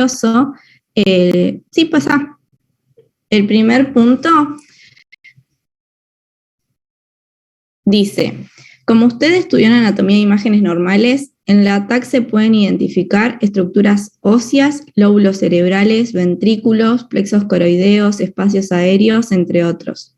Sí, pasa. El primer punto dice, como usted estudió en anatomía de imágenes normales, en la TAC se pueden identificar estructuras óseas, lóbulos cerebrales, ventrículos, plexos coroideos, espacios aéreos, entre otros.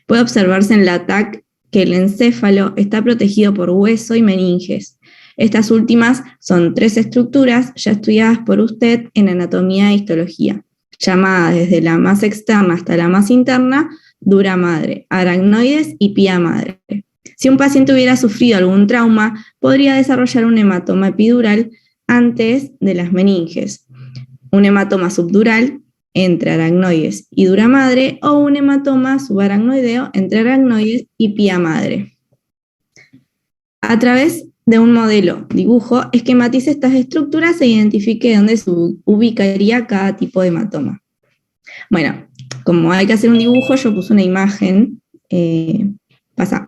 Puede observarse en la TAC que el encéfalo está protegido por hueso y meninges. Estas últimas son 3 estructuras ya estudiadas por usted en anatomía e histología, llamadas desde la más externa hasta la más interna, dura madre, aracnoides y pía madre. Si un paciente hubiera sufrido algún trauma, podría desarrollar un hematoma epidural antes de las meninges, un hematoma subdural entre aracnoides y dura madre, o un hematoma subaracnoideo entre aracnoides y pía madre. A través de un modelo dibujo, esquematice estas estructuras e identifique dónde se ubicaría cada tipo de hematoma. Bueno, como hay que hacer un dibujo, yo puse una imagen. Pasa.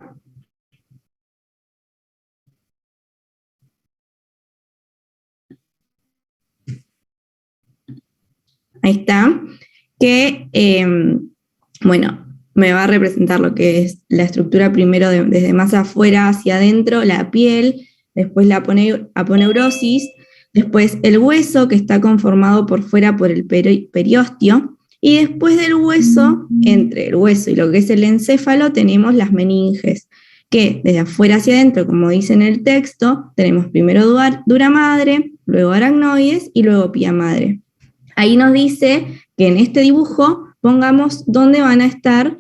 Ahí está. Que, bueno, me va a representar lo que es la estructura primero desde más afuera hacia adentro, la piel, después la aponeurosis, después el hueso, que está conformado por fuera por el periósteo, y después del hueso, entre el hueso y lo que es el encéfalo, tenemos las meninges, que desde afuera hacia adentro, como dice en el texto, tenemos primero dura madre, luego aracnoides y luego pía madre. Ahí nos dice que en este dibujo pongamos dónde van a estar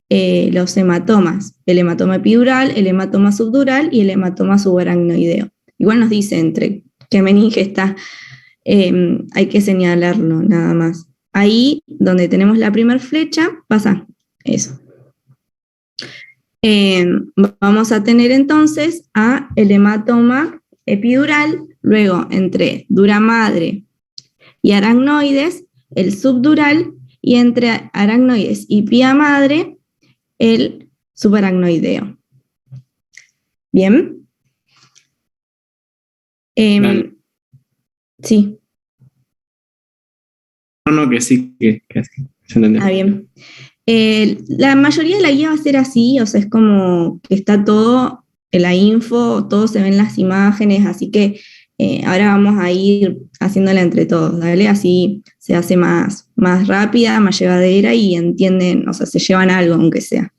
los hematomas, el hematoma epidural, el hematoma subdural y el hematoma subaracnoideo. Igual nos dice entre qué meninge está, hay que señalarlo nada más. Ahí donde tenemos la primera flecha, pasa eso. Vamos a tener entonces a el hematoma epidural, luego entre dura madre y aracnoides, el subdural, y entre aracnoides y pía madre, el subaracnoideo. ¿Bien? Sí. No, que sí, que se entendió. Ah, bien. La mayoría de la guía va a ser así, o sea, es como que está todo en la info, todo se ven las imágenes, así que ahora vamos a ir haciéndola entre todos, ¿vale? Así se hace más rápida, más llevadera y entienden, o sea, se llevan algo aunque sea.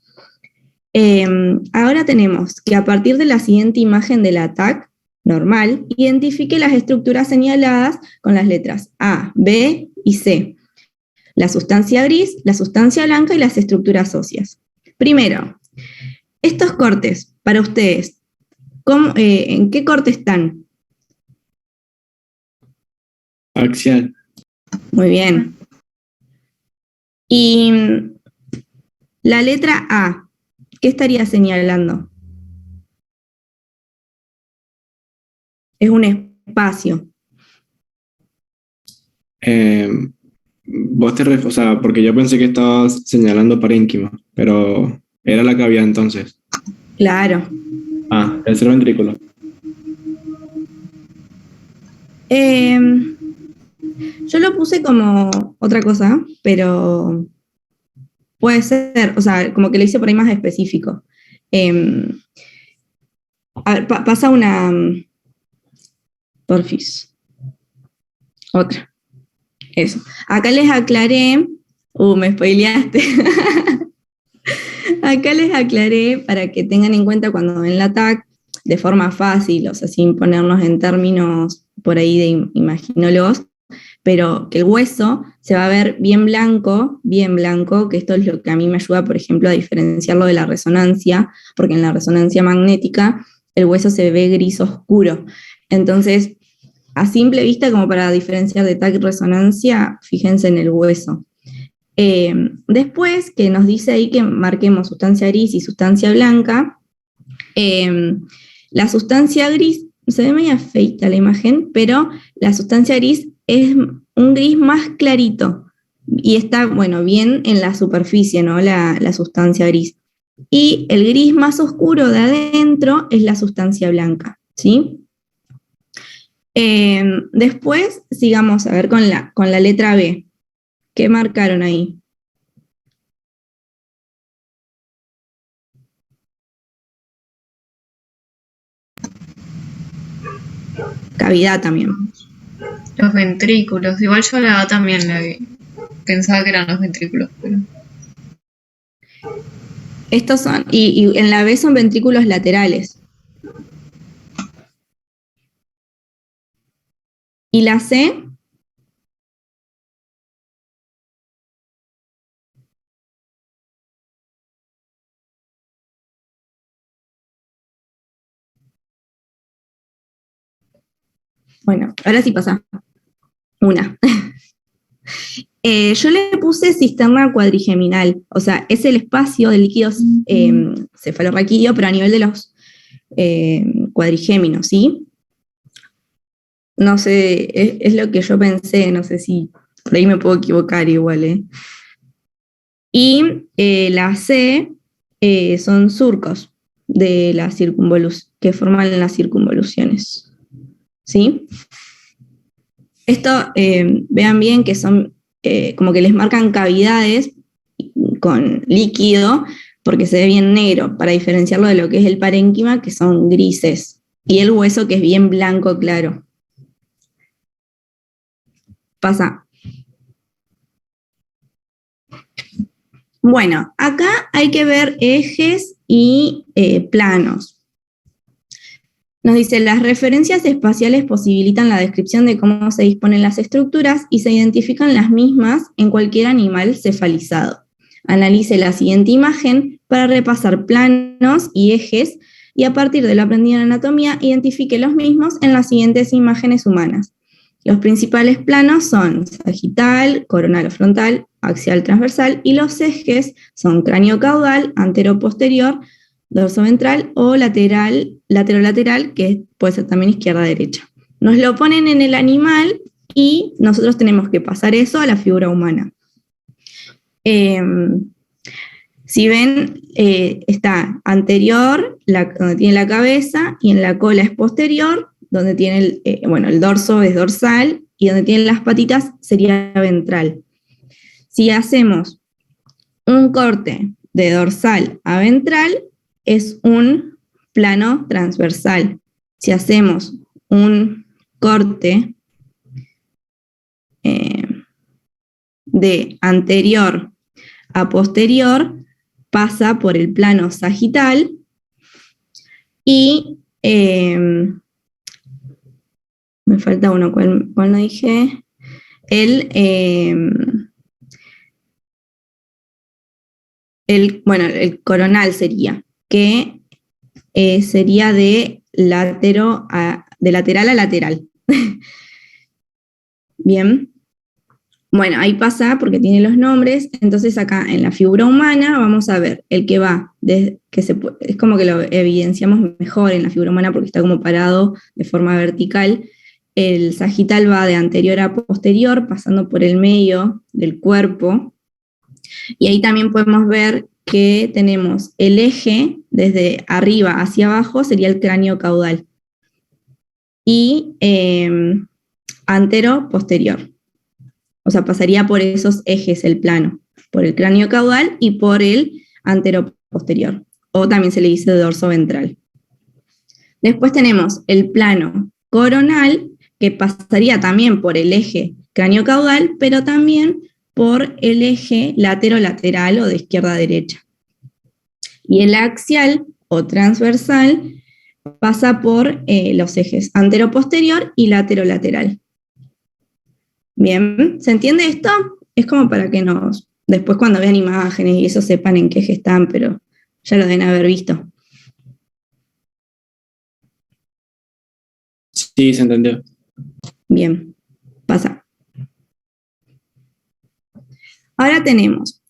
Ahora tenemos que a partir de la siguiente imagen del ATAC normal, identifique las estructuras señaladas con las letras A, B y C. La sustancia gris, la sustancia blanca y las estructuras óseas. Primero, estos cortes, para ustedes, ¿en qué corte están? Axial. Muy bien. Y la letra A, ¿qué estaría señalando? Es un espacio. Vos te o sea, porque yo pensé que estabas señalando parénquima, pero era la que había entonces. Claro. Ah, tercer ventrículo. Yo lo puse como otra cosa, pero puede ser, o sea, como que lo hice por ahí más específico. A ver, pasa una... Porfis. Otra. Eso. Acá les aclaré... me spoileaste. Acá les aclaré para que tengan en cuenta cuando ven la TAC de forma fácil, o sea, sin ponernos en términos por ahí de imaginólogos, pero que el hueso se va a ver bien blanco, que esto es lo que a mí me ayuda, por ejemplo, a diferenciarlo de la resonancia, porque en la resonancia magnética el hueso se ve gris oscuro. Entonces, a simple vista, como para diferenciar de TAC y resonancia, fíjense en el hueso. Después, que nos dice ahí que marquemos sustancia gris y sustancia blanca, la sustancia gris, se ve media feita la imagen, pero la sustancia gris es un gris más clarito y está, bueno, bien en la superficie, ¿no? La sustancia gris. Y el gris más oscuro de adentro es la sustancia blanca, ¿sí? Después, sigamos a ver con la letra B. ¿Qué marcaron ahí? Cavidad también. Los ventrículos. Igual yo a la A también la vi. Pensaba que eran los ventrículos, pero... Estos son, y en la B son ventrículos laterales. ¿Y la C? Bueno, ahora sí pasa. Una. Yo le puse cisterna cuadrigeminal, o sea, es el espacio de líquidos cefalorraquídeo, pero a nivel de los cuadrigéminos, ¿sí? No sé, es lo que yo pensé, no sé si por ahí me puedo equivocar igual, ¿eh? Y la C son surcos de la que forman las circunvoluciones, ¿sí? Esto, vean bien que son como que les marcan cavidades con líquido, porque se ve bien negro, para diferenciarlo de lo que es el parénquima, que son grises, y el hueso, que es bien blanco claro. Pasa. Bueno, acá hay que ver ejes y planos. Nos dice, las referencias espaciales posibilitan la descripción de cómo se disponen las estructuras y se identifican las mismas en cualquier animal cefalizado. Analice la siguiente imagen para repasar planos y ejes y a partir de lo aprendido en anatomía, identifique los mismos en las siguientes imágenes humanas. Los principales planos son sagital, coronal o frontal, axial transversal, y los ejes son cráneo caudal, antero posterior, dorso ventral o lateral, que puede ser también izquierda-derecha. Nos lo ponen en el animal y nosotros tenemos que pasar eso a la figura humana. Si ven, está anterior, donde tiene la cabeza, y en la cola es posterior, donde tiene el dorso es dorsal, y donde tienen las patitas sería ventral. Si hacemos un corte de dorsal a ventral, es un plano transversal. Si hacemos un corte de anterior a posterior, pasa por el plano sagital y me falta uno, ¿cuál no dije? El coronal sería, que sería de lateral a lateral. Bien. Bueno, ahí pasa porque tiene los nombres, entonces acá en la figura humana vamos a ver el que va, es como que lo evidenciamos mejor en la figura humana porque está como parado de forma vertical. El sagital va de anterior a posterior, pasando por el medio del cuerpo, y ahí también podemos ver que tenemos el eje desde arriba hacia abajo, sería el cráneo caudal, y antero posterior. O sea, pasaría por esos ejes el plano, por el cráneo caudal y por el anteroposterior, o también se le dice dorso ventral. Después tenemos el plano coronal, que pasaría también por el eje cráneo caudal, pero también por el eje latero-lateral o de izquierda a derecha. Y el axial o transversal pasa por los ejes anteroposterior y latero-lateral. Bien, ¿se entiende esto? Es como para que después cuando vean imágenes y eso sepan en qué eje están, pero ya lo deben haber visto. Sí, se entendió. Bien, pasa. Ahora tenemos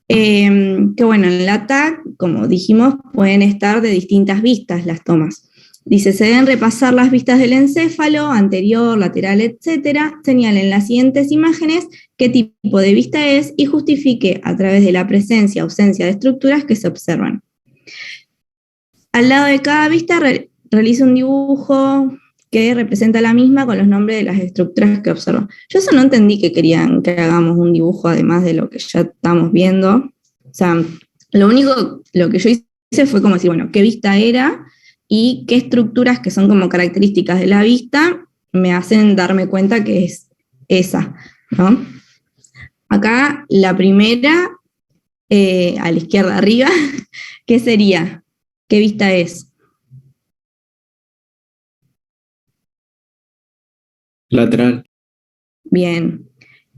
que bueno, en la TAC, como dijimos, pueden estar de distintas vistas las tomas. Dice, se deben repasar las vistas del encéfalo, anterior, lateral, etcétera. Señalen las siguientes imágenes qué tipo de vista es y justifique a través de la presencia o ausencia de estructuras que se observan. Al lado de cada vista realiza un dibujo que representa la misma con los nombres de las estructuras que observa. Yo eso no entendí que querían que hagamos un dibujo además de lo que ya estamos viendo. O sea, lo que yo hice fue como decir, bueno, qué vista era y qué estructuras que son como características de la vista me hacen darme cuenta que es esa, ¿no? Acá la primera, a la izquierda arriba, ¿qué sería? ¿Qué vista es? Lateral. Bien.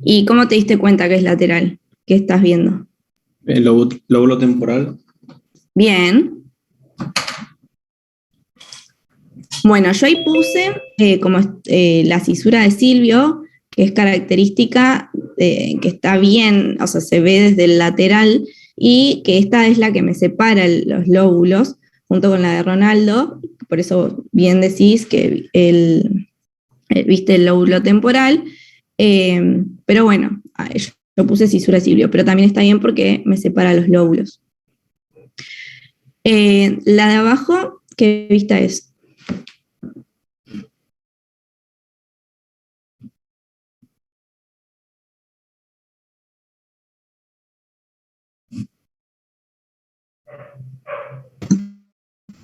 ¿Y cómo te diste cuenta que es lateral? ¿Qué estás viendo? El lóbulo temporal. Bien. Bueno, yo ahí puse como la cisura de Silvio, que es característica, que está bien, o sea, se ve desde el lateral, y que esta es la que me separa los lóbulos, junto con la de Ronaldo, por eso bien decís que viste el lóbulo temporal, pero bueno, yo puse cisura de Silvio, pero también está bien porque me separa los lóbulos. La de abajo, ¿qué vista es?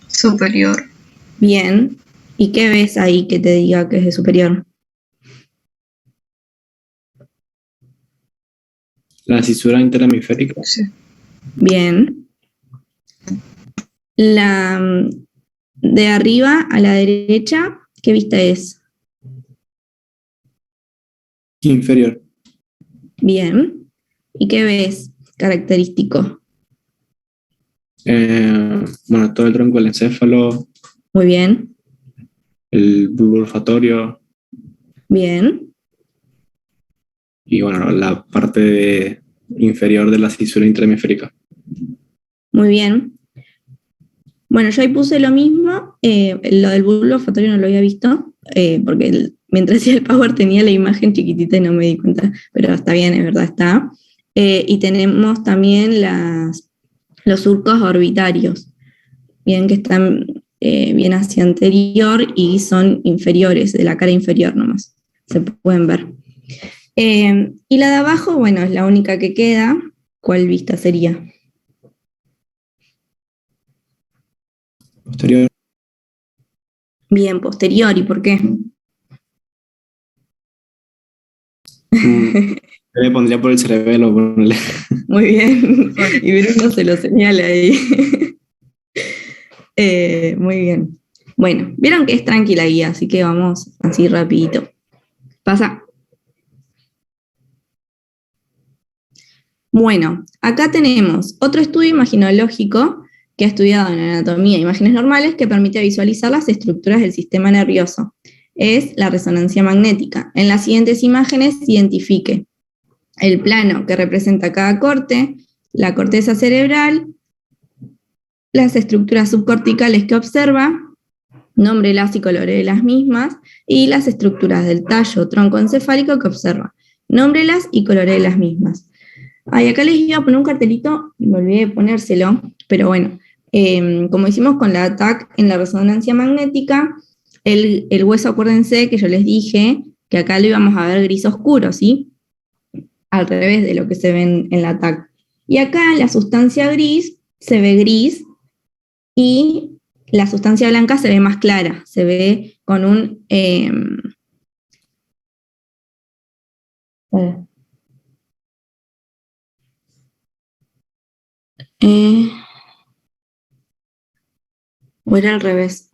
Superior. Bien. ¿Y qué ves ahí que te diga que es de superior? La cisura interhemisférica. Sí. Bien. La de arriba a la derecha, ¿qué vista es? Inferior. Bien. ¿Y qué ves característico? Bueno, todo el tronco del encéfalo, Muy bien. el bulbo olfatorio Bien. y bueno, la parte inferior de la cisura interhemisférica. Muy bien. Bueno, yo ahí puse lo mismo. Lo del bulbo olfatorio no lo había visto, porque mientras hacía el power tenía la imagen chiquitita y no me di cuenta, pero está bien, es verdad, está. Y tenemos también los surcos orbitarios, bien que están bien hacia anterior y son inferiores, de la cara inferior nomás, se pueden ver. Y la de abajo, bueno, es la única que queda. ¿Cuál vista sería? Posterior. Bien, posterior, ¿y por qué? Yo le pondría por el cerebelo, ponerle. Muy bien, y Bruno se lo señala ahí. Muy bien. Bueno, vieron que es tranquila guía, así que vamos así rapidito. Pasa. Bueno, acá tenemos otro estudio imaginológico que ha estudiado en anatomía e imágenes normales que permite visualizar las estructuras del sistema nervioso. Es la resonancia magnética. En las siguientes imágenes identifique el plano que representa cada corte, la corteza cerebral, las estructuras subcorticales que observa, nómbrelas y colore las mismas, y las estructuras del tallo tronco encefálico que observa, nómbrelas y colore las mismas. Ay, acá les iba a poner un cartelito, me olvidé de ponérselo, pero bueno, como hicimos con la TAC en la resonancia magnética, el hueso, acuérdense que yo les dije que acá lo íbamos a ver gris oscuro, ¿sí? Al revés de lo que se ve en la TAC. Y acá la sustancia gris se ve gris y la sustancia blanca se ve más clara, se ve con un... o era al revés,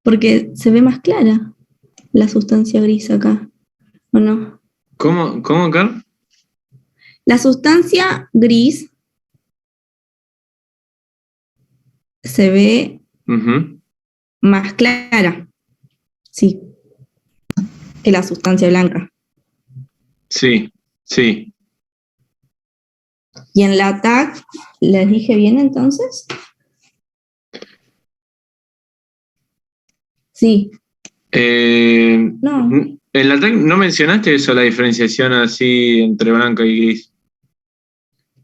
porque se ve más clara la sustancia gris acá, ¿o no? ¿Cómo, Carl? La sustancia gris se ve más clara, sí, que la sustancia blanca. Sí, sí. Y en la TAC, ¿les dije bien entonces? Sí. No. En la TAC no mencionaste eso, la diferenciación así entre blanco y gris.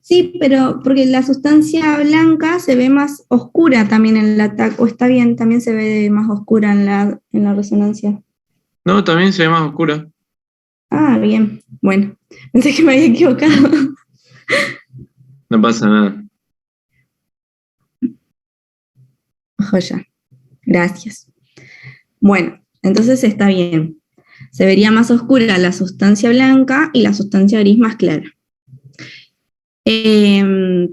Sí, pero porque la sustancia blanca se ve más oscura también en la TAC, o está bien, también se ve más oscura en la resonancia. No, también se ve más oscura. Ah, bien, bueno, pensé que me había equivocado. No pasa nada. Joya, gracias. Bueno, entonces está bien. Se vería más oscura la sustancia blanca y la sustancia gris más clara. De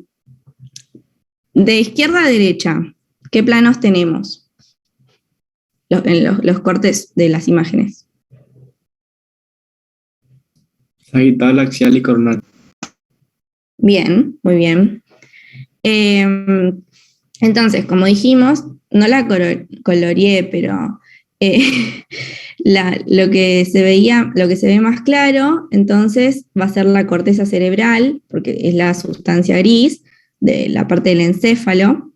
izquierda a derecha, ¿qué planos tenemos? Los cortes de las imágenes. Sagital, axial y coronal. Bien, muy bien. Entonces, como dijimos, no la coloreé, pero lo que se veía, lo que se ve más claro, entonces va a ser la corteza cerebral, porque es la sustancia gris de la parte del encéfalo.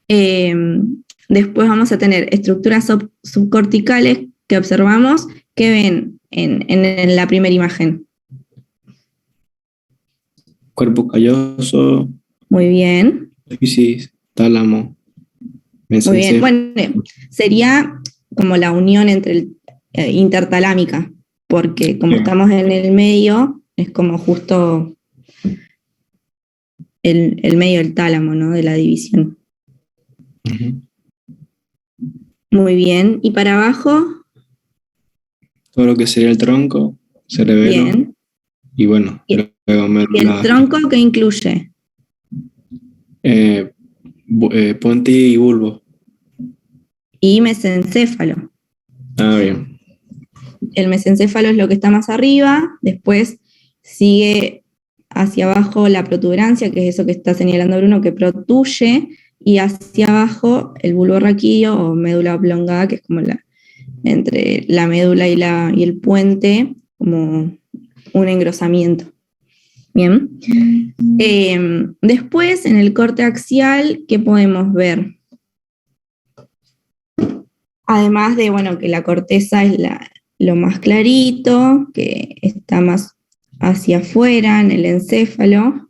Después vamos a tener estructuras subcorticales que observamos que ven en la primera imagen. Cuerpo calloso, Muy bien. epífisis, tálamo, Muy bien. mesencéfalo. Bueno, sería como la unión entre el intertalámica, porque como estamos en el medio, es como justo el medio del tálamo, ¿no? De la división. Uh-huh. Muy bien. ¿Y para abajo? Todo lo que sería el tronco, cerebelo. Bien. Y bueno, ¿Y luego el tronco qué incluye? puente y bulbo. Y mesencéfalo. Ah, bien. El mesencéfalo es lo que está más arriba, después sigue hacia abajo la protuberancia, que es eso que está señalando Bruno, que protuye, y hacia abajo el bulbo raquídeo o médula oblongada, que es como entre la médula y el puente, como un engrosamiento. Bien. Después, en el corte axial, ¿qué podemos ver? Además de, bueno, que la corteza es lo más clarito, que está más hacia afuera en el encéfalo,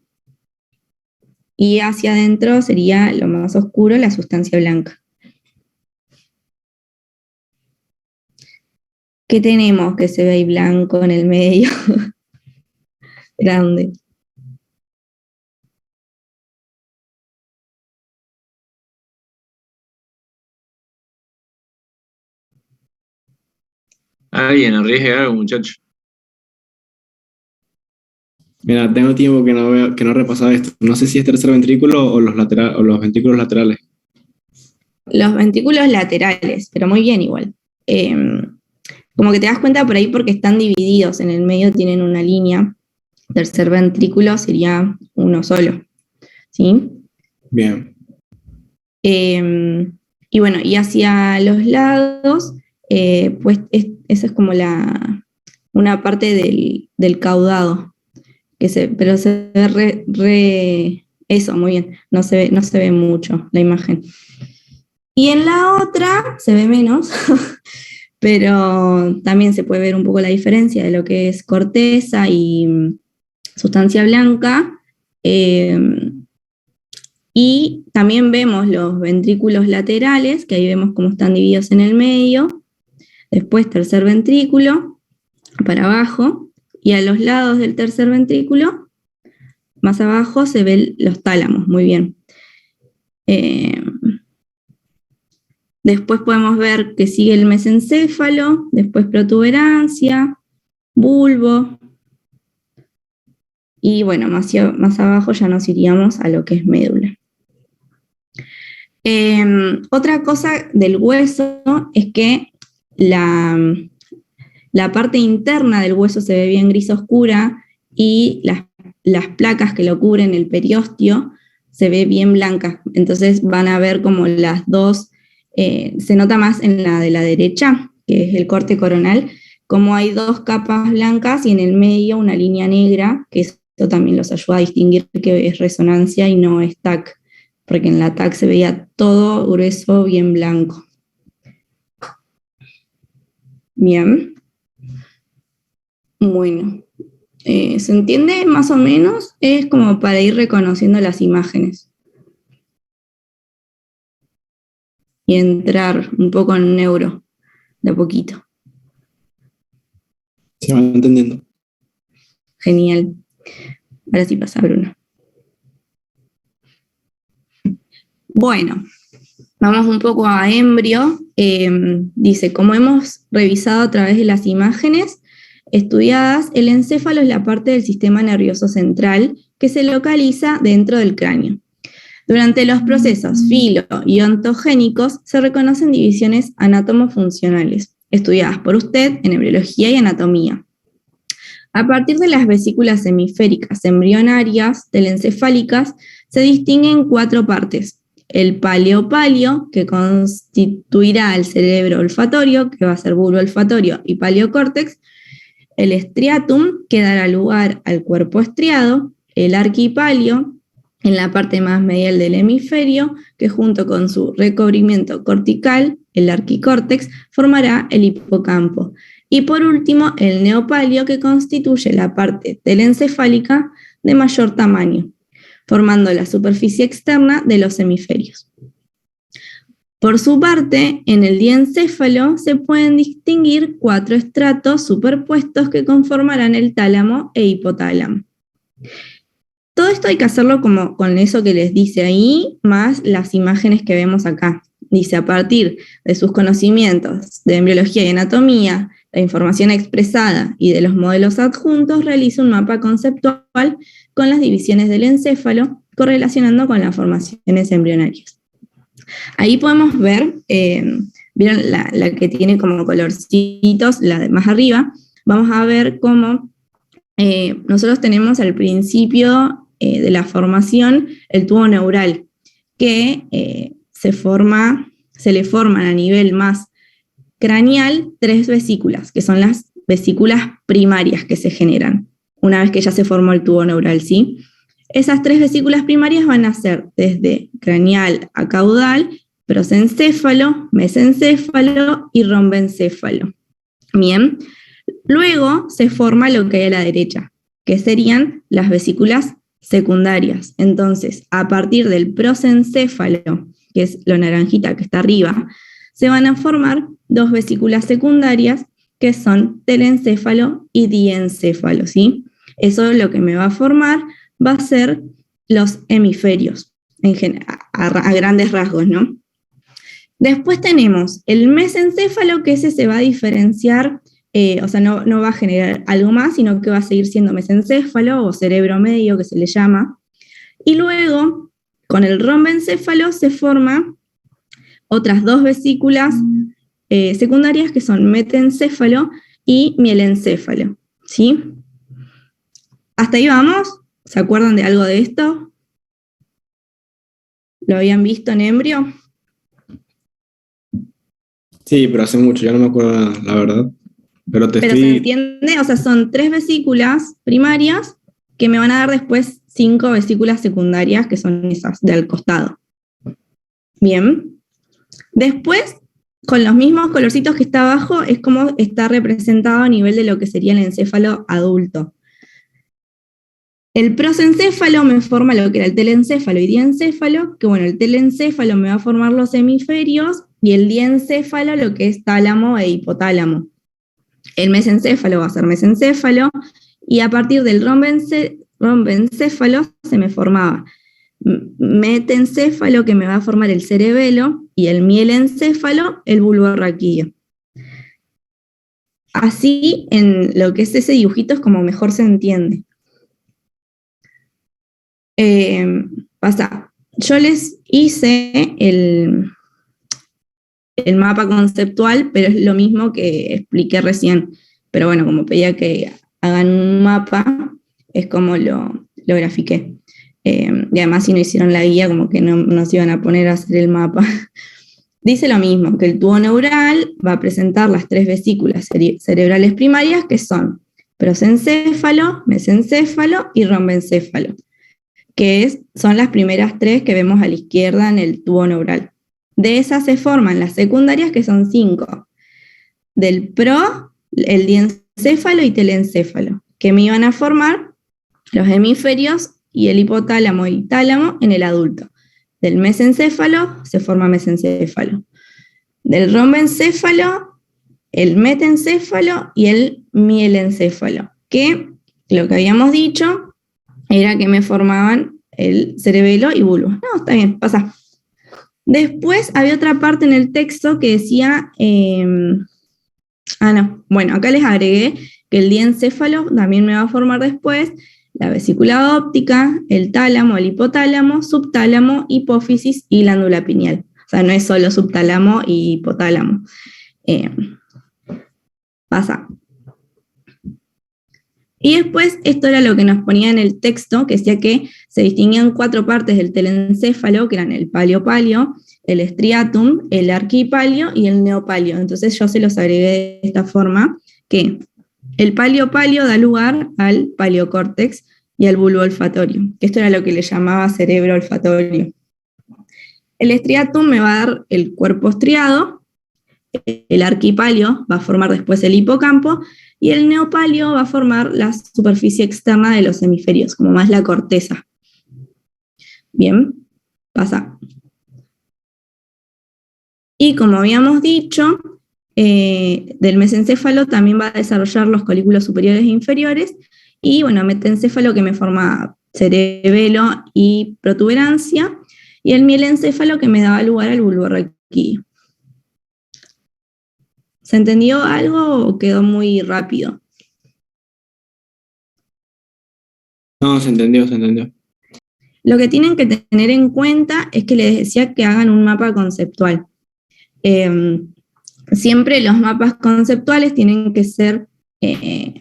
y hacia adentro sería lo más oscuro, la sustancia blanca. ¿Qué tenemos que se ve ahí blanco en el medio? Grande. Alguien arriesgue algo, muchacho. Mira, tengo tiempo que no he repasado esto. No sé si es tercer ventrículo o o los ventrículos laterales. Los ventrículos laterales, pero muy bien igual. Como que te das cuenta por ahí porque están divididos, en el medio tienen una línea. Tercer ventrículo sería uno solo, ¿sí? Bien. Y bueno, y hacia los lados, pues esa es como una parte del caudado, pero se ve eso, muy bien, no se ve mucho la imagen. Y en la otra se ve menos, pero también se puede ver un poco la diferencia de lo que es corteza y sustancia blanca. Y también vemos los ventrículos laterales, que ahí vemos cómo están divididos en el medio. Después tercer ventrículo, para abajo. Y a los lados del tercer ventrículo, más abajo, se ven los tálamos, muy bien. Después podemos ver que sigue el mesencéfalo, después protuberancia, bulbo. Y bueno, más abajo ya nos iríamos a lo que es médula. Otra cosa del hueso es que la parte interna del hueso se ve bien gris oscura y las placas que lo cubren, el periósteo, se ve bien blanca. Entonces van a ver como las dos, se nota más en la de la derecha, que es el corte coronal, como hay dos capas blancas y en el medio una línea negra, que eso también los ayuda a distinguir que es resonancia y no es TAC, porque en la TAC se veía todo grueso, bien blanco. Bien. Bueno, ¿Se entiende más o menos? Es como para ir reconociendo las imágenes y entrar un poco en neuro, de a poquito. Se va entendiendo. Genial. Ahora sí pasa, Bruno. Bueno, vamos un poco a embrio. Dice, como hemos revisado a través de las imágenes estudiadas, el encéfalo es la parte del sistema nervioso central que se localiza dentro del cráneo. Durante los procesos filo y ontogénicos se reconocen divisiones anátomo-funcionales, estudiadas por usted en embriología y anatomía. A partir de las vesículas hemisféricas embrionarias telencefálicas se distinguen 4 partes. El paleopalio, que constituirá el cerebro olfatorio, que va a ser bulbo olfatorio y paleocórtex, el striatum, que dará lugar al cuerpo estriado, el arquipalio, en la parte más medial del hemisferio, que junto con su recubrimiento cortical, el arquicórtex, formará el hipocampo. Y por último, el neopalio, que constituye la parte telencefálica de mayor tamaño, formando la superficie externa de los hemisferios. Por su parte, en el diencéfalo se pueden distinguir 4 estratos superpuestos que conformarán el tálamo e hipotálamo. Todo esto hay que hacerlo como con eso que les dice ahí, más las imágenes que vemos acá. Dice, a partir de sus conocimientos de embriología y anatomía, la información expresada y de los modelos adjuntos, realiza un mapa conceptual con las divisiones del encéfalo, correlacionando con las formaciones embrionarias. Ahí podemos ver, vieron la que tiene como colorcitos, la de más arriba, vamos a ver cómo nosotros tenemos al principio de la formación el tubo neural, que se le forman a nivel más craneal 3 vesículas, que son las vesículas primarias que se generan una vez que ya se formó el tubo neural, ¿sí? Esas 3 vesículas primarias van a ser desde craneal a caudal, prosencéfalo, mesencéfalo y rombencéfalo. Bien, luego se forma lo que hay a la derecha, que serían las vesículas secundarias. Entonces, a partir del prosencéfalo, que es lo naranjita que está arriba, se van a formar 2 vesículas secundarias que son telencéfalo y diencéfalo, ¿sí? Eso lo que me va a formar va a ser los hemisferios, a grandes rasgos, ¿no? Después tenemos el mesencéfalo, que ese se va a diferenciar, o sea, no va a generar algo más, sino que va a seguir siendo mesencéfalo o cerebro medio, que se le llama. Y luego, con el rombencéfalo se forman otras 2 vesículas secundarias, que son metencéfalo y mielencéfalo, ¿sí? ¿Hasta ahí vamos? ¿Se acuerdan de algo de esto? ¿Lo habían visto en embrio? Sí, pero hace mucho, ya no me acuerdo la verdad. Pero ¿se entiende? O sea, son 3 vesículas primarias que me van a dar después 5 vesículas secundarias, que son esas del costado. Bien. Después, con los mismos colorcitos que está abajo, es como está representado a nivel de lo que sería el encéfalo adulto. El prosencéfalo me forma lo que era el telencéfalo y diencéfalo, que bueno, el telencéfalo me va a formar los hemisferios y el diencéfalo lo que es tálamo e hipotálamo. El mesencéfalo va a ser mesencéfalo y a partir del rombencéfalo se me formaba metencéfalo, que me va a formar el cerebelo, y el mielencéfalo, el bulbo raquídeo. Así, en lo que es ese dibujito es como mejor se entiende. Yo les hice el mapa conceptual, pero es lo mismo que expliqué recién. Pero bueno, como pedía que hagan un mapa, es como lo grafiqué. Y además, si no hicieron la guía, como que no nos iban a poner a hacer el mapa. Dice lo mismo, que el tubo neural va a presentar las 3 vesículas cerebrales primarias, que son prosencéfalo, mesencéfalo y rombencéfalo, que son las primeras 3 que vemos a la izquierda en el tubo neural. De esas se forman las secundarias, que son 5. Del el diencéfalo y telencéfalo, que me iban a formar los hemisferios y el hipotálamo y tálamo en el adulto. Del mesencéfalo se forma mesencéfalo. Del romboencéfalo, el metencéfalo y el mielencéfalo, que lo que habíamos dicho era que me formaban el cerebelo y bulbo. No, está bien, pasa. Después había otra parte en el texto que decía, bueno, acá les agregué que el diencéfalo también me va a formar después la vesícula óptica, el tálamo, el hipotálamo, subtálamo, hipófisis y glándula pineal. O sea, no es solo subtálamo y hipotálamo. Pasa. Y después, esto era lo que nos ponía en el texto, que decía que se distinguían 4 partes del telencéfalo, que eran el palio-palio, el striatum, el arquipalio y el neopalio. Entonces yo se los agregué de esta forma, que el palio-palio da lugar al paleocórtex y al bulbo olfatorio, que esto era lo que le llamaba cerebro olfatorio. El striatum me va a dar el cuerpo estriado, el arquipalio va a formar después el hipocampo, y el neopalio va a formar la superficie externa de los hemisferios, como más la corteza. Bien, pasa. Y como habíamos dicho, del mesencéfalo también va a desarrollar los colículos superiores e inferiores, y bueno, metencéfalo que me forma cerebelo y protuberancia, y el mielencéfalo que me daba lugar al bulbo raquídeo. ¿Se entendió algo o quedó muy rápido? No, se entendió, se entendió. Lo que tienen que tener en cuenta es que les decía que hagan un mapa conceptual. Siempre los mapas conceptuales tienen que ser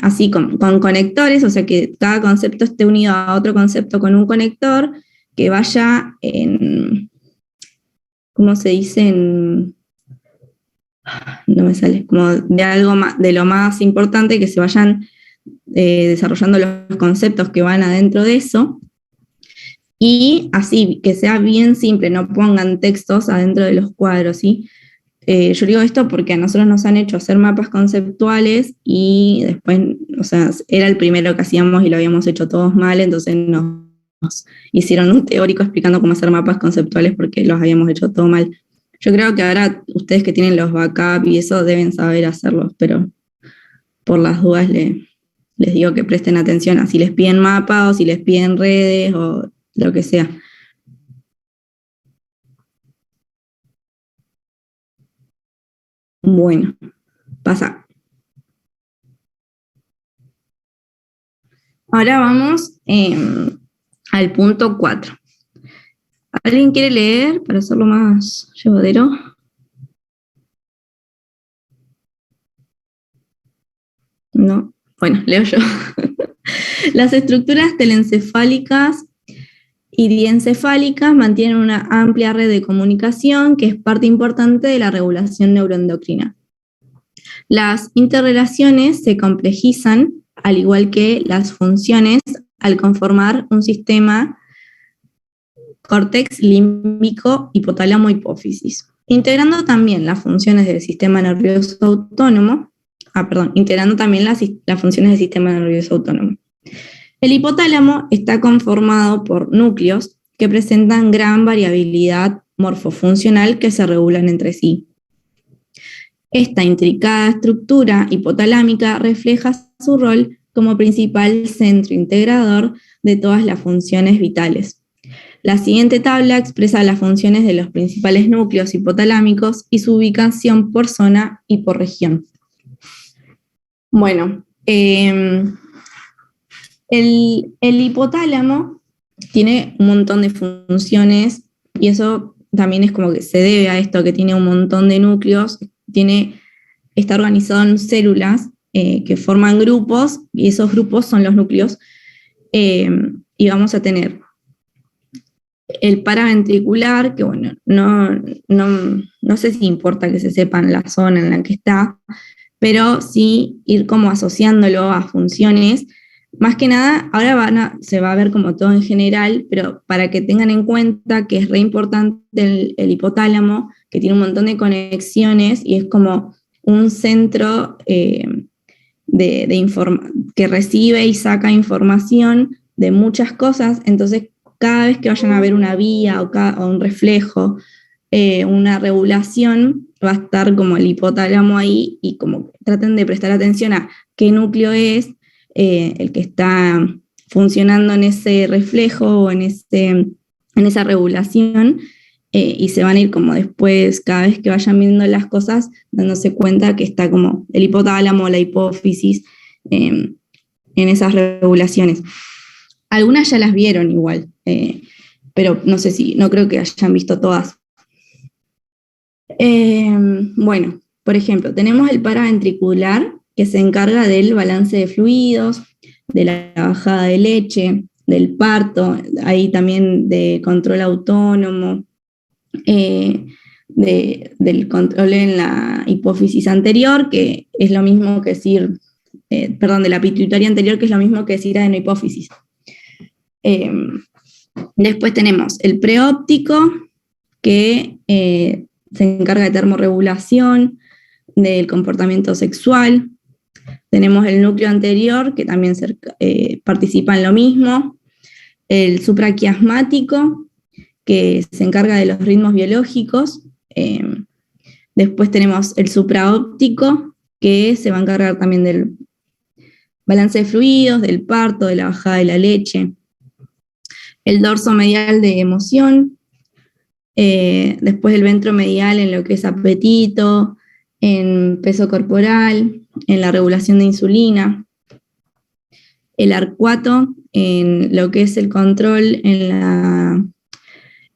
así con conectores, o sea que cada concepto esté unido a otro concepto con un conector, que vaya en, ¿cómo se dice? No me sale, como de algo más, de lo más importante, que se vayan desarrollando los conceptos que van adentro de eso, y así, que sea bien simple, no pongan textos adentro de los cuadros, ¿sí? Yo digo esto porque a nosotros nos han hecho hacer mapas conceptuales y después, o sea, era el primero que hacíamos y lo habíamos hecho todos mal, entonces nos hicieron un teórico explicando cómo hacer mapas conceptuales porque los habíamos hecho todo mal. Yo creo que ahora ustedes que tienen los backup y eso deben saber hacerlos, pero por las dudas les digo que presten atención a si les piden mapa o si les piden redes o lo que sea. Bueno, pasa. Ahora vamos al punto 4. ¿Alguien quiere leer para hacerlo más llevadero? No. Bueno, leo yo. Las estructuras telencefálicas y diencefálicas mantienen una amplia red de comunicación que es parte importante de la regulación neuroendocrina. Las interrelaciones se complejizan, al igual que las funciones, al conformar un sistema córtex límbico, hipotálamo, hipófisis. Integrando también las funciones del sistema nervioso autónomo, integrando también las funciones del sistema nervioso autónomo. El hipotálamo está conformado por núcleos que presentan gran variabilidad morfofuncional que se regulan entre sí. Esta intricada estructura hipotalámica refleja su rol como principal centro integrador de todas las funciones vitales. La siguiente tabla expresa las funciones de los principales núcleos hipotalámicos y su ubicación por zona y por región. Bueno, el hipotálamo tiene un montón de funciones y eso también es como que se debe a esto, que tiene un montón de núcleos, está organizado en células que forman grupos y esos grupos son los núcleos, y vamos a tener el paraventricular, que bueno, no sé si importa que se sepan la zona en la que está, pero sí ir como asociándolo a funciones. Más que nada, ahora se va a ver como todo en general, pero para que tengan en cuenta que es re importante el hipotálamo, que tiene un montón de conexiones y es como un centro que recibe y saca información de muchas cosas, entonces cada vez que vayan a ver una vía o un reflejo, una regulación, va a estar como el hipotálamo ahí y como traten de prestar atención a qué núcleo es el que está funcionando en ese reflejo o en esa regulación, y se van a ir como después, cada vez que vayan viendo las cosas, dándose cuenta que está como el hipotálamo, la hipófisis, en esas regulaciones. Algunas ya las vieron igual, pero no creo que hayan visto todas. Bueno, por ejemplo, tenemos el paraventricular, que se encarga del balance de fluidos, de la bajada de leche, del parto, ahí también de control autónomo, del control en la hipófisis anterior, que es lo mismo que decir, de la pituitaria anterior, que es lo mismo que decir adenohipófisis. Después tenemos el preóptico, que se encarga de termorregulación, del comportamiento sexual. Tenemos el núcleo anterior, que también participa en lo mismo. El supraquiasmático, que se encarga de los ritmos biológicos. Después tenemos el supraóptico, que se va a encargar también del balance de fluidos, del parto, de la bajada de la leche. El dorso medial de emoción. Después el ventromedial en lo que es apetito, en peso corporal, en la regulación de insulina. El arcuato en lo que es el control en la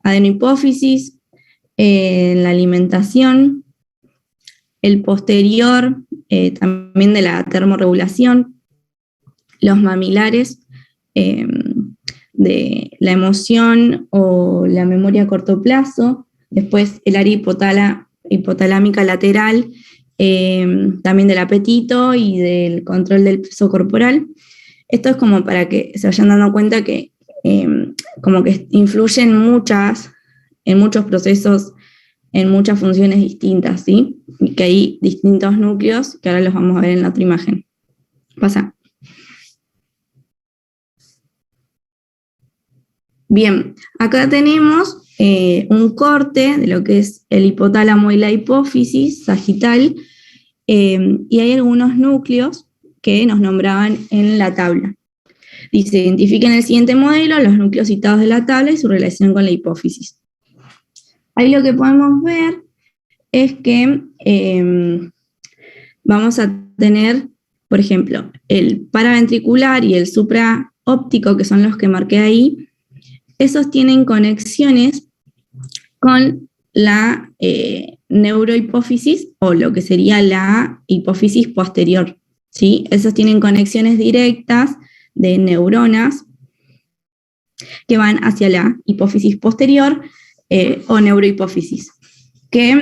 adenohipófisis, en la alimentación. El posterior también de la termorregulación. Los mamilares de la emoción o la memoria a corto plazo. Después el área hipotalámica lateral, también del apetito y del control del peso corporal. Esto es como para que se vayan dando cuenta que como que influyen en muchos procesos, en muchas funciones distintas, ¿sí? Y que hay distintos núcleos, que ahora los vamos a ver en la otra imagen. Pasa. Bien, acá tenemos un corte de lo que es el hipotálamo y la hipófisis sagital, y hay algunos núcleos que nos nombraban en la tabla. Dice, identifiquen el siguiente modelo, los núcleos citados de la tabla y su relación con la hipófisis. Ahí lo que podemos ver es que vamos a tener, por ejemplo, el paraventricular y el supraóptico, que son los que marqué ahí. Esos tienen conexiones con la neurohipófisis o lo que sería la hipófisis posterior, ¿sí? Esos tienen conexiones directas de neuronas que van hacia la hipófisis posterior o neurohipófisis. ¿Qué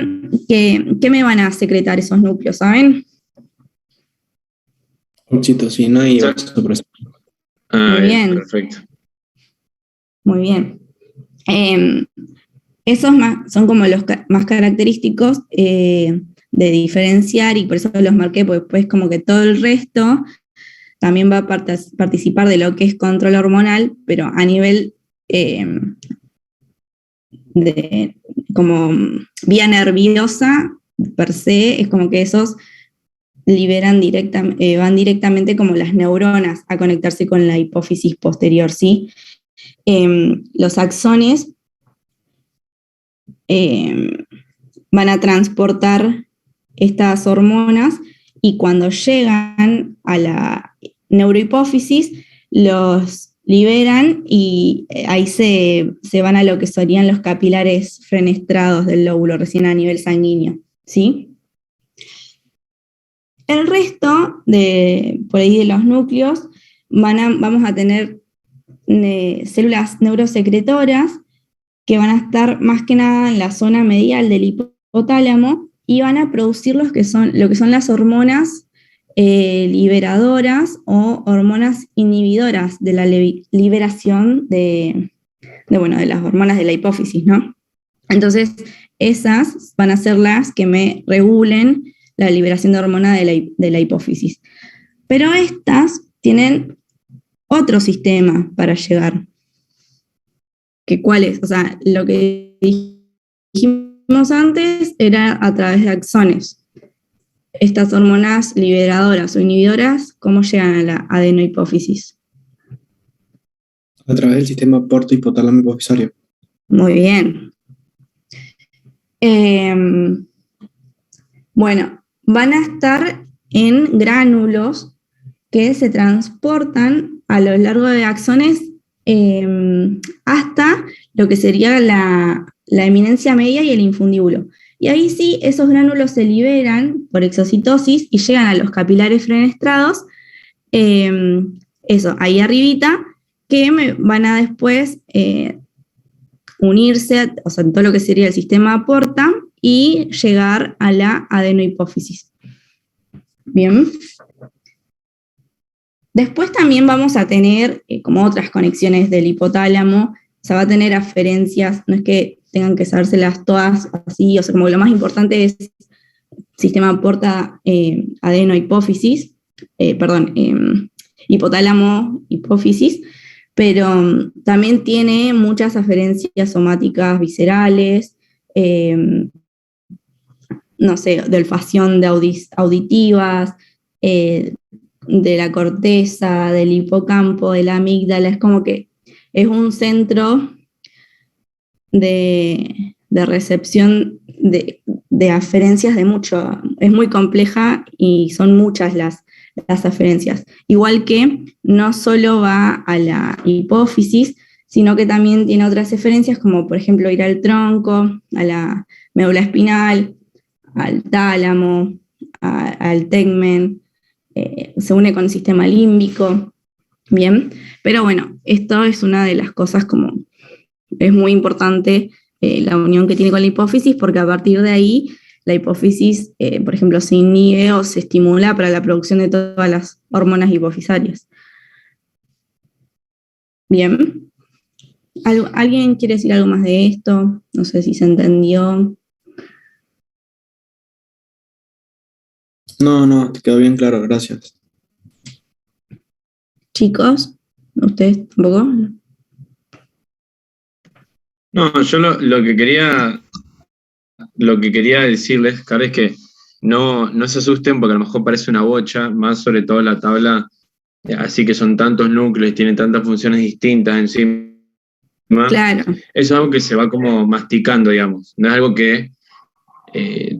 me van a secretar esos núcleos, saben? Oxitocina y vasopresina. Muy bien. Perfecto. Muy bien. Esos son como los más característicos de diferenciar, y por eso los marqué, porque después como que todo el resto también va a participar de lo que es control hormonal, pero a nivel de como vía nerviosa per se, es como que esos van directamente como las neuronas a conectarse con la hipófisis posterior, ¿sí? Los axones van a transportar estas hormonas, y cuando llegan a la neurohipófisis los liberan, y ahí se van a lo que serían los capilares fenestrados del lóbulo, recién a nivel sanguíneo, ¿sí? El resto por ahí de los núcleos vamos a tener células neurosecretoras que van a estar más que nada en la zona medial del hipotálamo, y van a producir lo que son las hormonas liberadoras o hormonas inhibidoras de la liberación de las hormonas de la hipófisis, ¿no? Entonces, esas van a ser las que me regulen la liberación de hormona de la hipófisis. Pero estas tienen otro sistema para llegar. ¿Que cuál es? O sea, lo que dijimos antes era a través de axones. Estas hormonas liberadoras o inhibidoras, ¿cómo llegan a la adenohipófisis? A través del sistema porto hipotálamo hipofisario. Muy bien. Bueno, van a estar en gránulos que se transportan a lo largo de axones hasta lo que sería la eminencia media y el infundíbulo. Y ahí sí, esos gránulos se liberan por exocitosis y llegan a los capilares fenestrados, eso, ahí arribita, que van a después unirse, o sea, en todo lo que sería el sistema porta y llegar a la adenohipófisis. Bien. Después también vamos a tener como otras conexiones del hipotálamo, o sea, va a tener aferencias, no es que tengan que sabérselas todas así, o sea, como lo más importante es sistema porta adenohipófisis, hipotálamo hipófisis, pero también tiene muchas aferencias somáticas viscerales, no sé, de olfacción de auditivas, de la corteza, del hipocampo, de la amígdala, es como que es un centro de recepción de aferencias de mucho, es muy compleja y son muchas las aferencias. Igual que no solo va a la hipófisis, sino que también tiene otras aferencias, como por ejemplo ir al tronco, a la médula espinal, al tálamo, al tegmen, se une con el sistema límbico, bien, pero bueno, esto es una de las cosas como, es muy importante la unión que tiene con la hipófisis, porque a partir de ahí la hipófisis, por ejemplo, se inhibe o se estimula para la producción de todas las hormonas hipofisarias. Bien. ¿Alguien quiere decir algo más de esto? No sé si se entendió. No, te quedó bien claro, gracias. Chicos, ¿ustedes tampoco? No, yo lo que quería decirles, Cara, es que no se asusten porque a lo mejor parece una bocha, más sobre todo la tabla, así que son tantos núcleos y tienen tantas funciones distintas encima. Claro. Eso es algo que se va como masticando, digamos. No es algo que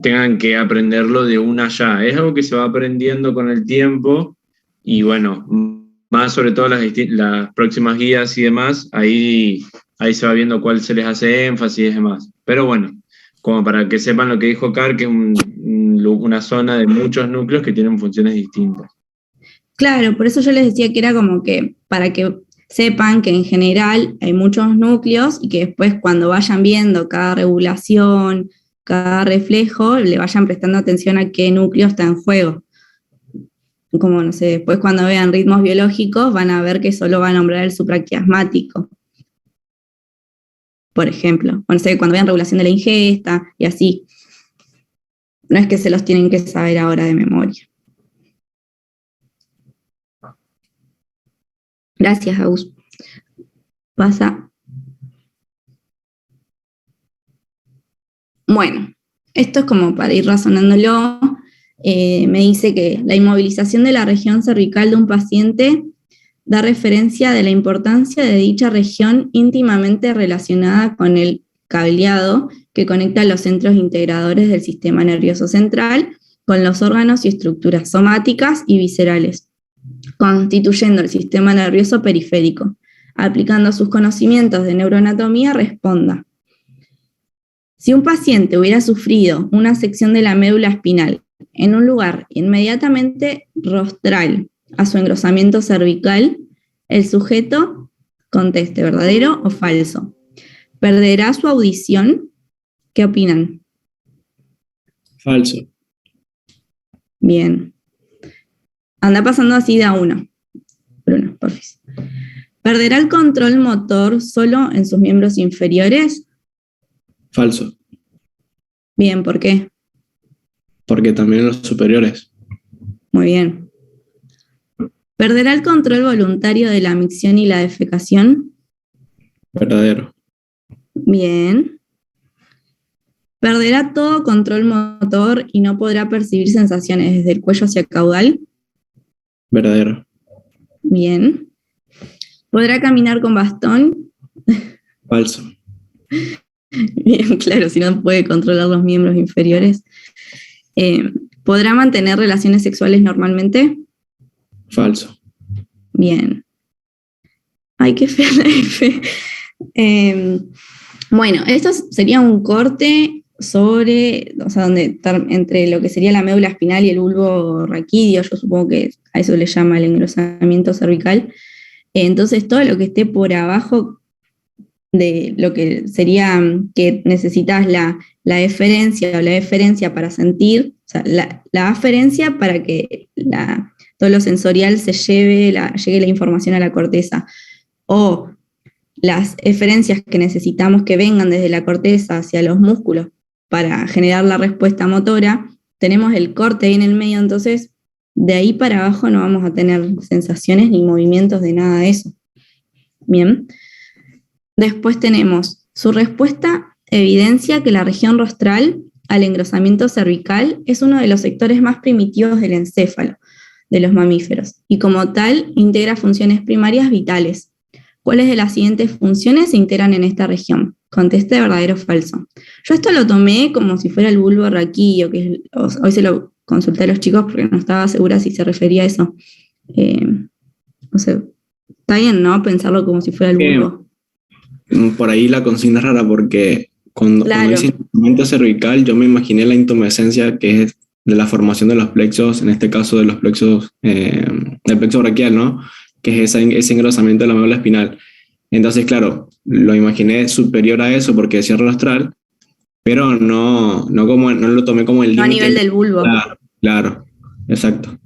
tengan que aprenderlo de una ya. Es algo que se va aprendiendo con el tiempo y bueno, más sobre todo las próximas guías y demás, ahí se va viendo cuál se les hace énfasis y demás. Pero bueno, como para que sepan lo que dijo Car, que es una zona de muchos núcleos que tienen funciones distintas. Claro, por eso yo les decía que era como que para que sepan que en general hay muchos núcleos y que después cuando vayan viendo cada regulación, cada reflejo, le vayan prestando atención a qué núcleo está en juego. Como, no sé, después cuando vean ritmos biológicos van a ver que solo va a nombrar el supraquiasmático, por ejemplo. O no sé, cuando vean regulación de la ingesta y así. No es que se los tienen que saber ahora de memoria. Gracias, Agus. Pasa. Bueno, esto es como para ir razonándolo. Me dice que la inmovilización de la región cervical de un paciente da referencia de la importancia de dicha región íntimamente relacionada con el cableado que conecta los centros integradores del sistema nervioso central con los órganos y estructuras somáticas y viscerales, constituyendo el sistema nervioso periférico. Aplicando sus conocimientos de neuroanatomía, responda. Si un paciente hubiera sufrido una sección de la médula espinal en un lugar inmediatamente rostral a su engrosamiento cervical, el sujeto conteste verdadero o falso. ¿Perderá su audición? ¿Qué opinan? Falso. Bien. Anda pasando así de a uno. Bruno, porfis. ¿Perderá el control motor solo en sus miembros inferiores? Falso. Bien, ¿por qué? Porque también en los superiores. Muy bien. ¿Perderá el control voluntario de la micción y la defecación? Verdadero. Bien. ¿Perderá todo control motor y no podrá percibir sensaciones desde el cuello hacia el caudal? Verdadero. Bien. ¿Podrá caminar con bastón? Falso. Bien, claro, si no puede controlar los miembros inferiores. ¿Podrá mantener relaciones sexuales normalmente? Falso. Bien. Ay, qué fea la F. Bueno, esto sería un corte sobre, o sea, entre lo que sería la médula espinal y el bulbo raquídeo, yo supongo que a eso le llama el engrosamiento cervical. Entonces, todo lo que esté por abajo de lo que sería que necesitas la eferencia o la eferencia para sentir, o sea, la aferencia para que todo lo sensorial llegue la información a la corteza, o las eferencias que necesitamos que vengan desde la corteza hacia los músculos para generar la respuesta motora, tenemos el corte ahí en el medio, entonces de ahí para abajo no vamos a tener sensaciones ni movimientos de nada de eso. Bien. Después tenemos su respuesta evidencia que la región rostral al engrosamiento cervical es uno de los sectores más primitivos del encéfalo de los mamíferos y como tal integra funciones primarias vitales. ¿Cuáles de las siguientes funciones se integran en esta región? Conteste verdadero o falso. Yo esto lo tomé como si fuera el bulbo raquídeo, que hoy se lo consulté a los chicos porque no estaba segura si se refería a eso. No sé, está bien, ¿no? Pensarlo como si fuera el bulbo. Por ahí la consigna es rara porque cuando dice engrosamiento cervical, yo me imaginé la intumescencia que es de la formación de los plexos, en este caso de los plexos, del plexo braquial, ¿no? Que es ese engrosamiento de la médula espinal. Entonces, claro, lo imaginé superior a eso porque decía rostral, pero no lo tomé como el límite. No a nivel del bulbo. Claro, exacto.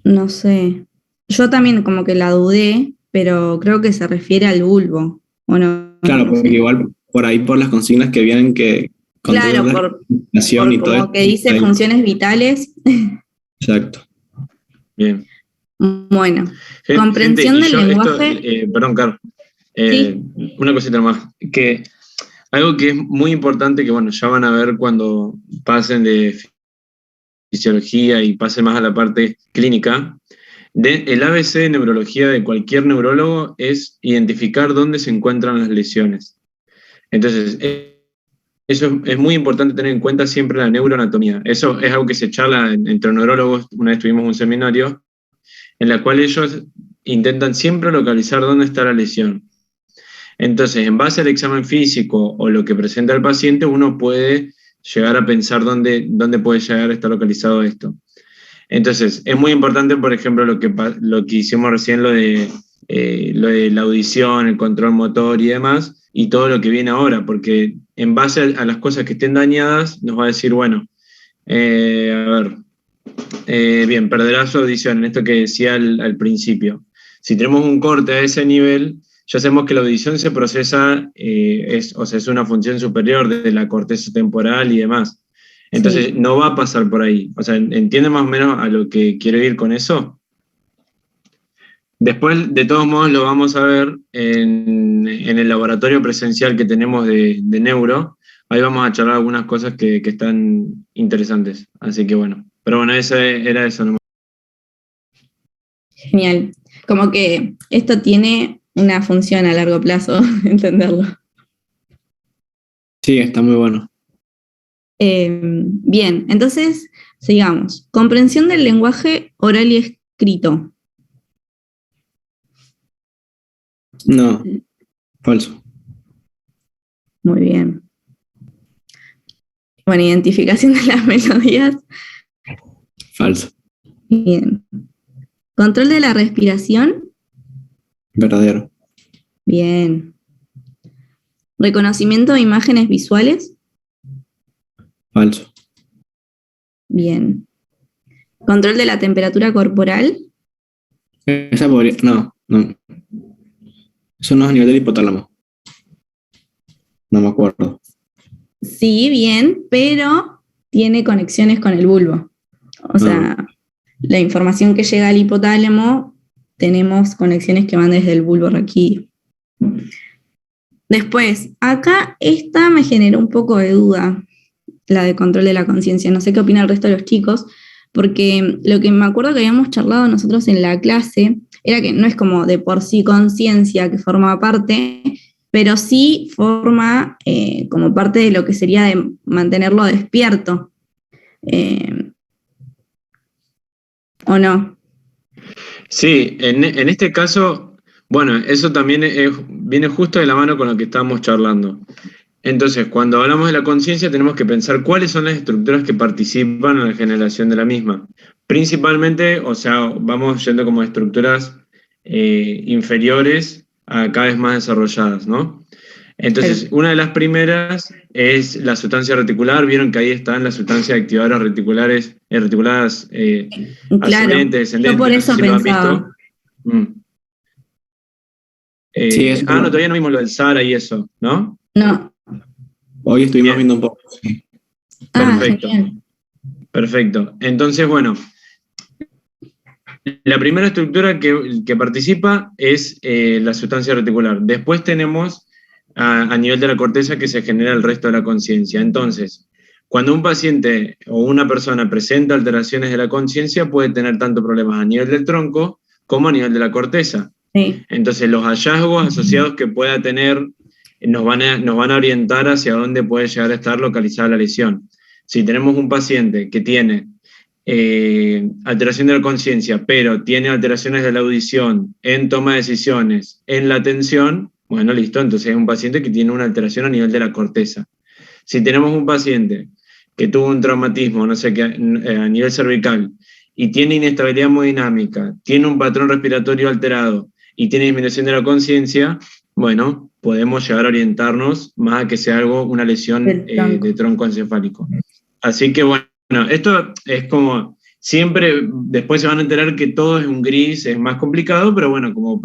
No sé. Yo también como que la dudé, pero creo que se refiere al bulbo, ¿o no? Claro, porque igual por ahí por las consignas que vienen que... Claro, por y todo como que dice ahí. Funciones vitales. Exacto. Bien. Bueno, comprensión del lenguaje. Perdón, Carlos. ¿Sí? Una cosita más. Que algo que es muy importante, que bueno, ya van a ver cuando pasen de fisiología y pasen más a la parte clínica. El ABC de neurología de cualquier neurólogo es identificar dónde se encuentran las lesiones. Entonces, eso es muy importante tener en cuenta siempre la neuroanatomía. Eso es algo que se charla entre neurólogos. Una vez tuvimos un seminario en la cual ellos intentan siempre localizar dónde está la lesión. Entonces, en base al examen físico o lo que presenta el paciente, uno puede llegar a pensar dónde puede llegar a estar localizado esto. Entonces, es muy importante, por ejemplo, lo que hicimos recién, lo de la audición, el control motor y demás, y todo lo que viene ahora, porque en base a las cosas que estén dañadas, nos va a decir, bueno, bien, perderá su audición, en esto que decía al principio. Si tenemos un corte a ese nivel, ya sabemos que la audición se procesa, es una función superior de la corteza temporal y demás. Entonces, sí, no va a pasar por ahí. O sea, ¿entiende más o menos a lo que quiero ir con eso? Después, de todos modos, lo vamos a ver en el laboratorio presencial que tenemos de neuro. Ahí vamos a charlar algunas cosas que están interesantes. Así que bueno. Pero bueno, era eso nomás. Genial. Como que esto tiene una función a largo plazo, entenderlo. Sí, está muy bueno. Bien, entonces, sigamos. Comprensión del lenguaje oral y escrito. No, falso. Muy bien. Bueno, identificación de las melodías. Falso. Bien. Control de la respiración. Verdadero. Bien. Reconocimiento de imágenes visuales. Falso. Bien. Control de la temperatura corporal. Esa podría... No. Eso no es a nivel del hipotálamo. No me acuerdo. Sí, bien, pero tiene conexiones con el bulbo. O sea, la información que llega al hipotálamo tenemos conexiones que van desde el bulbo raquídeo. Después, acá esta me generó un poco de duda, la de control de la conciencia. No sé qué opina el resto de los chicos, porque lo que me acuerdo que habíamos charlado nosotros en la clase era que no es como de por sí conciencia que forma parte, pero sí forma como parte de lo que sería de mantenerlo despierto. ¿O no? Sí, en este caso, bueno, eso también viene justo de la mano con lo que estábamos charlando. Entonces, cuando hablamos de la conciencia, tenemos que pensar cuáles son las estructuras que participan en la generación de la misma. Principalmente, o sea, vamos yendo como estructuras inferiores a cada vez más desarrolladas, ¿no? Entonces, una de las primeras es la sustancia reticular. Vieron que ahí están las sustancias activadoras reticuladas Claro, ascendentes, yo descendentes, por no sé eso si lo han pensaba. visto. Mm. Sí, eso No, todavía no vimos lo del SARA y eso, ¿no? No. hoy estuvimos Bien, viendo un poco. Sí. perfecto, Genial. perfecto. Entonces, bueno, la primera estructura que participa es la sustancia reticular. Después tenemos a nivel de la corteza que se genera el resto de la conciencia. Entonces, cuando un paciente o una persona presenta alteraciones de la conciencia, puede tener tanto problemas a nivel del tronco como a nivel de la corteza. Sí. Entonces, los hallazgos asociados que pueda tener nos van a orientar hacia dónde puede llegar a estar localizada la lesión. Si tenemos un paciente que tiene alteración de la conciencia, pero tiene alteraciones de la audición, en toma de decisiones, en la atención, bueno, listo, entonces es un paciente que tiene una alteración a nivel de la corteza. Si tenemos un paciente que tuvo un traumatismo, no sé qué, a nivel cervical, y tiene inestabilidad hemodinámica, tiene un patrón respiratorio alterado y tiene disminución de la conciencia, bueno, podemos llegar a orientarnos más a que sea una lesión de tronco encefálico. Así que bueno, esto es como, siempre después se van a enterar que todo es un gris, es más complicado, pero bueno, como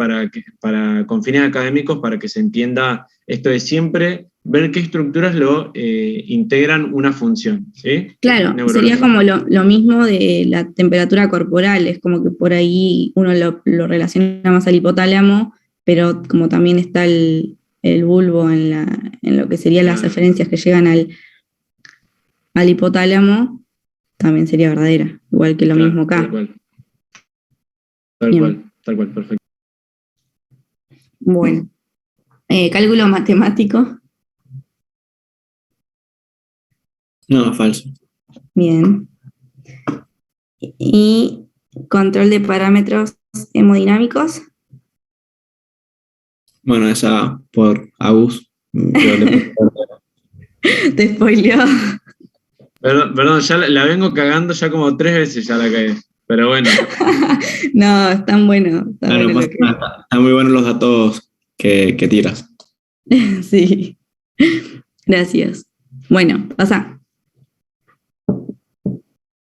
con fines académicos, para que se entienda esto de siempre ver qué estructuras lo integran una función, ¿sí? Claro, sería Neurológica. como lo mismo de la temperatura corporal, es como que por ahí uno lo relaciona más al hipotálamo, pero como también está el bulbo en lo que serían las Claro, referencias que llegan al hipotálamo, también sería verdadera, igual que lo mismo claro, tal acá. cual, tal Bien, cual, tal cual, perfecto. bueno. Cálculo matemático, No, falso. bien. Y control de parámetros hemodinámicos. Bueno, esa por Agus. Yo le puse Te spoileó. Perdón, ya la vengo cagando ya como 3 veces ya la cagué, pero bueno, No, están bueno, está no, bueno no lo pasa que. nada. Están muy buenos los datos que tiras. Sí, gracias. Bueno, pasa.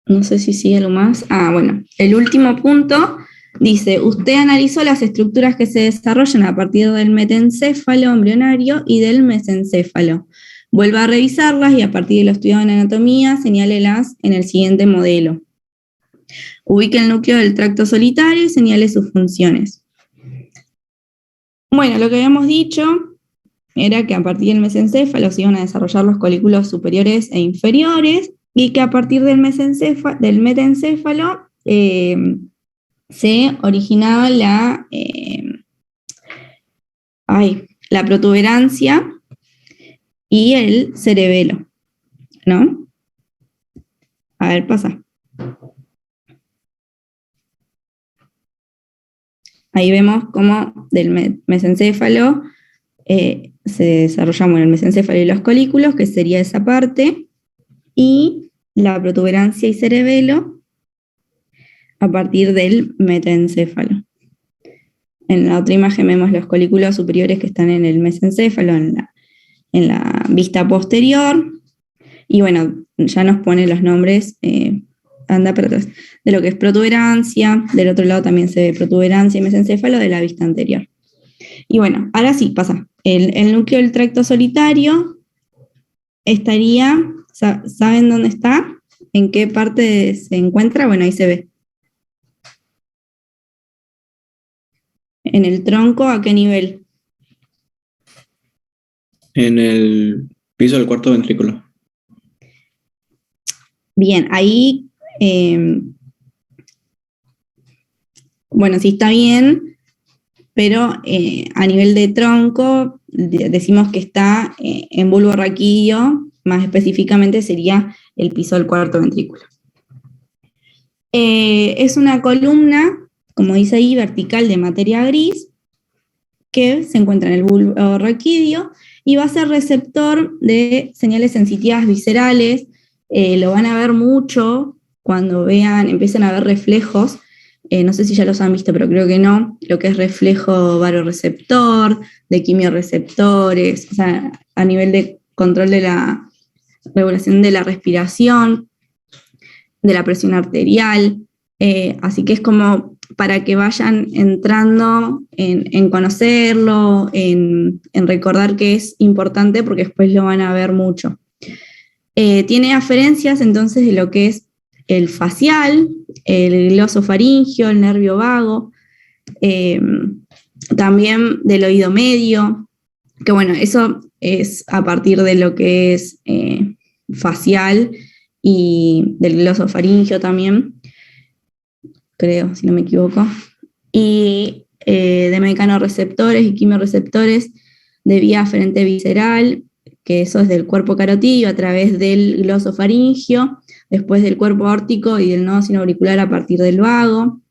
No sé si sigue algo más. Ah, bueno, el último punto dice, usted analizó las estructuras que se desarrollan a partir del metencéfalo embrionario y del mesencéfalo. Vuelva a revisarlas y a partir de lo estudiado en anatomía, señálelas en el siguiente modelo. Ubique el núcleo del tracto solitario y señale sus funciones. Bueno, lo que habíamos dicho era que a partir del mesencéfalo se iban a desarrollar los colículos superiores e inferiores y que a partir del metencéfalo se originaba la protuberancia y el cerebelo, ¿no? A ver, pasa. Ahí vemos cómo del mesencéfalo se desarrollamos el mesencéfalo y los colículos, que sería esa parte, y la protuberancia y cerebelo a partir del metencéfalo. En la otra imagen vemos los colículos superiores que están en el mesencéfalo, en la vista posterior, y bueno, ya nos pone los nombres, anda para atrás, de lo que es protuberancia, del otro lado también se ve protuberancia y mesencéfalo de la vista anterior. Y bueno, ahora sí, pasa. El núcleo del tracto solitario estaría, ¿saben dónde está? ¿En qué parte se encuentra? Bueno, ahí se ve. En el tronco, ¿a qué nivel? En el piso del cuarto ventrículo. Bien, ahí, bueno, sí está bien, pero a nivel de tronco decimos que está en bulbo raquídeo, más específicamente sería el piso del cuarto ventrículo. Es una columna, como dice ahí, vertical de materia gris, que se encuentra en el bulbo raquídeo y va a ser receptor de señales sensitivas viscerales. Lo van a ver mucho cuando empiecen a ver reflejos. No sé si ya los han visto, pero creo que no. Lo que es reflejo baroreceptor, de quimiorreceptores, o sea, a nivel de control de la regulación de la respiración, de la presión arterial. Así que es como para que vayan entrando en conocerlo, en recordar que es importante porque después lo van a ver mucho. Tiene aferencias entonces de lo que es el facial, el glosofaringio, el nervio vago, también del oído medio, que bueno, eso es a partir de lo que es facial y del glosofaringio también, creo, si no me equivoco, y de mecanorreceptores y quimiorreceptores de vía aferente visceral, que eso es del cuerpo carotídeo a través del glosofaringio, después del cuerpo órtico y del nodo sinoauricular a partir del vago.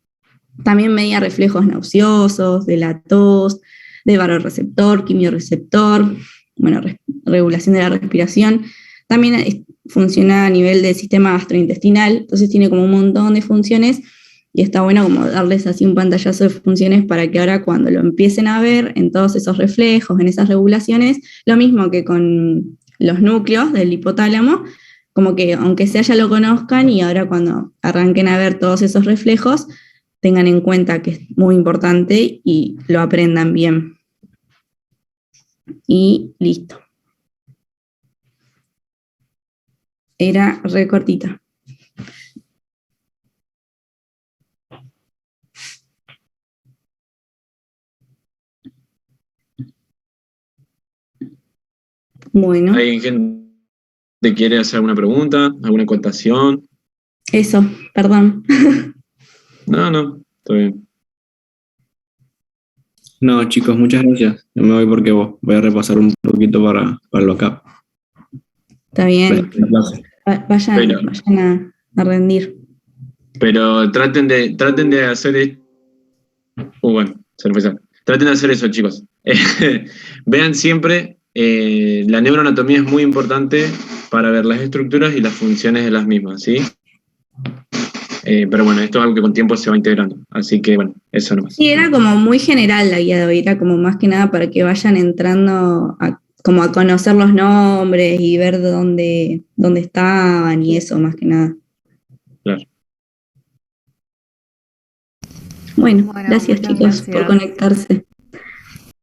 También medía reflejos nauseosos, de la tos, de baroreceptor, quimiorreceptor, bueno, regulación de la respiración. También funciona a nivel del sistema gastrointestinal, entonces tiene como un montón de funciones y está bueno como darles así un pantallazo de funciones para que ahora cuando lo empiecen a ver en todos esos reflejos, en esas regulaciones, lo mismo que con los núcleos del hipotálamo, como que aunque sea ya lo conozcan y ahora cuando arranquen a ver todos esos reflejos, tengan en cuenta que es muy importante y lo aprendan bien. Y listo. Era re cortita. Bueno. ¿Hay gente que quiere hacer alguna pregunta, alguna acotación? Eso, perdón. No, todo bien. No, chicos, muchas gracias. Yo me voy porque voy a repasar un poquito para el backup. Está bien. Pero- Vayan a rendir. Pero traten de hacer. Bueno, se nos fue. Traten de hacer eso, chicos. Vean siempre, la neuroanatomía es muy importante para ver las estructuras y las funciones de las mismas, ¿sí? Pero bueno, esto es algo que con tiempo se va integrando. Así que bueno, eso nomás. Sí, era como muy general la guía de hoy, era como más que nada para que vayan entrando como a conocer los nombres y ver dónde estaban y eso, más que nada. Claro. Bueno, gracias chicos por conectarse.